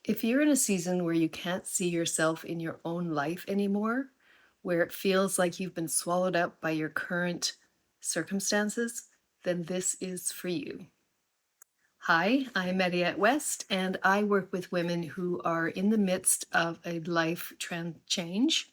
If you're in a season where you can't see yourself in your own life anymore, where it feels like you've been swallowed up by your current circumstances, then this is for you. Hi, I'm Mariette West, and I work with women who are in the midst of a life change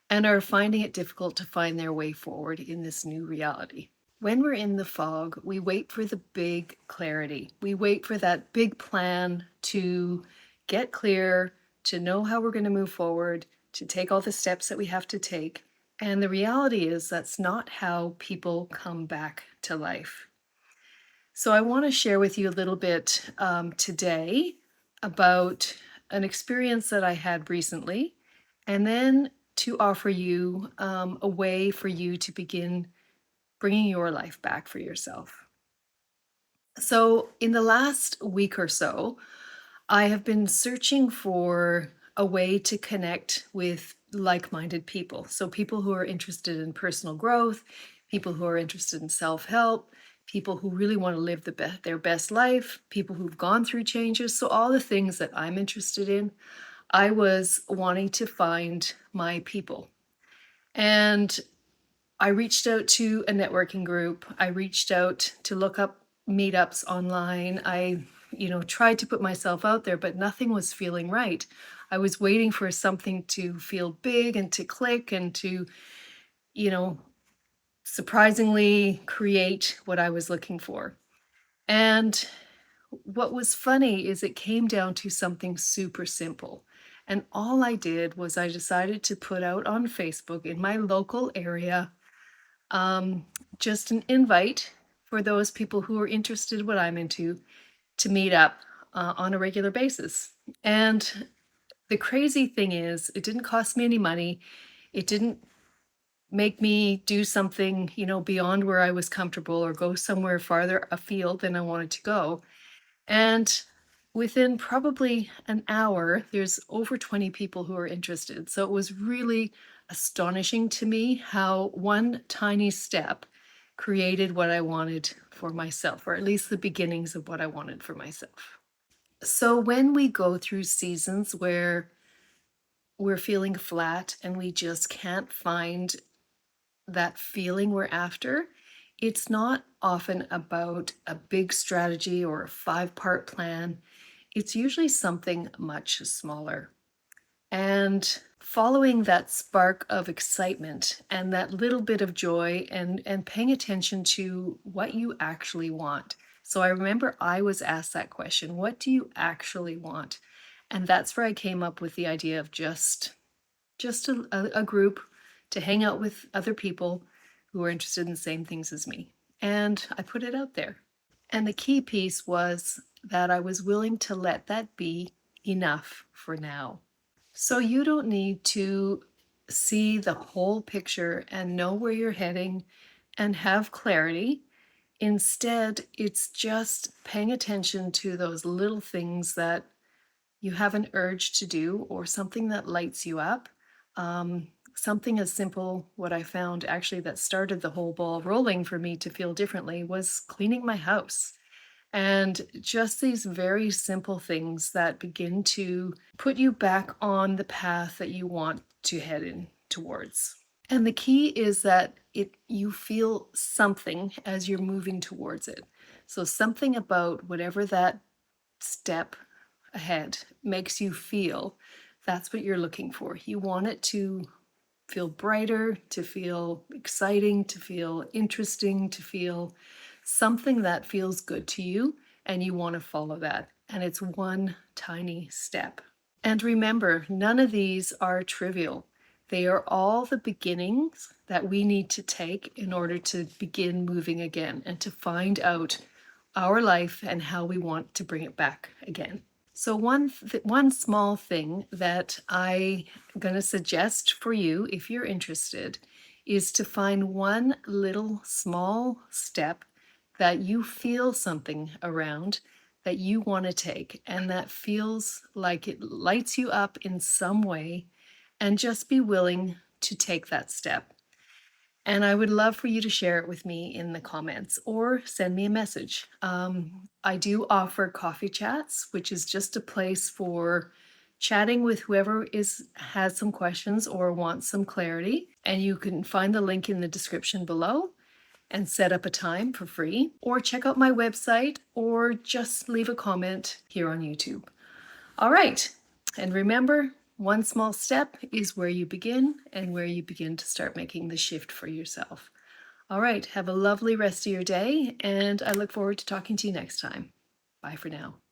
and are finding it difficult to find their way forward in this new reality. When we're in the fog, we wait for the big clarity. We wait for that big plan to get clear, to know how we're going to move forward, to take all the steps that we have to take. And the reality is that's not how people come back to life. So I want to share with you a little bit today about an experience that I had recently, and then to offer you a way for you to begin bringing your life back for yourself. So, in the last week or so, I have been searching for a way to connect with like minded people. So, people who are interested in personal growth, people who are interested in self help, people who really want to live their best life, people who've gone through changes. So, all the things that I'm interested in, I was wanting to find my people. And I reached out to a networking group. I reached out to look up meetups online. I tried to put myself out there, but nothing was feeling right. I was waiting for something to feel big and to click and to, you know, surprisingly create what I was looking for. And what was funny is it came down to something super simple. And all I did was I decided to put out on Facebook in my local area um, just an invite for those people who are interested in what I'm into to meet up on a regular basis. And the crazy thing is, it didn't cost me any money. It didn't make me do something, beyond where I was comfortable or go somewhere farther afield than I wanted to go. And within probably an hour, there's over 20 people who are interested. So it was really astonishing to me how one tiny step created what I wanted for myself, or at least the beginnings of what I wanted for myself. So when we go through seasons where we're feeling flat and we just can't find that feeling we're after, it's not often about a big strategy or a 5-part plan. It's usually something much smaller. And following that spark of excitement and that little bit of joy and paying attention to what you actually want. So I remember I was asked that question, what do you actually want? And that's where I came up with the idea of just a group to hang out with other people who are interested in the same things as me. And I put it out there. And the key piece was that I was willing to let that be enough for now. So you don't need to see the whole picture and know where you're heading and have clarity. Instead, it's just paying attention to those little things that you have an urge to do or something that lights you up. Something as simple, what I found actually that started the whole ball rolling for me to feel differently was cleaning my house. And just these very simple things that begin to put you back on the path that you want to head in towards. And the key is that you feel something as you're moving towards it. So something about whatever that step ahead makes you feel, that's what you're looking for. You want it to feel brighter, to feel exciting, to feel interesting, to feel something that feels good to you, and you want to follow that. And it's one tiny step. And remember, none of these are trivial. They are all the beginnings that we need to take in order to begin moving again and to find out our life and how we want to bring it back again. So one small thing that I'm going to suggest for you, if you're interested, is to find one little small step that you feel something around that you want to take and that feels like it lights you up in some way, and just be willing to take that step. And I would love for you to share it with me in the comments or send me a message. I do offer coffee chats, which is just a place for chatting with whoever is has some questions or wants some clarity. And you can find the link in the description below and set up a time for free, or check out my website, or just leave a comment here on YouTube. All right. And remember, one small step is where you begin and where you begin to start making the shift for yourself. All right. Have a lovely rest of your day, and I look forward to talking to you next time. Bye for now.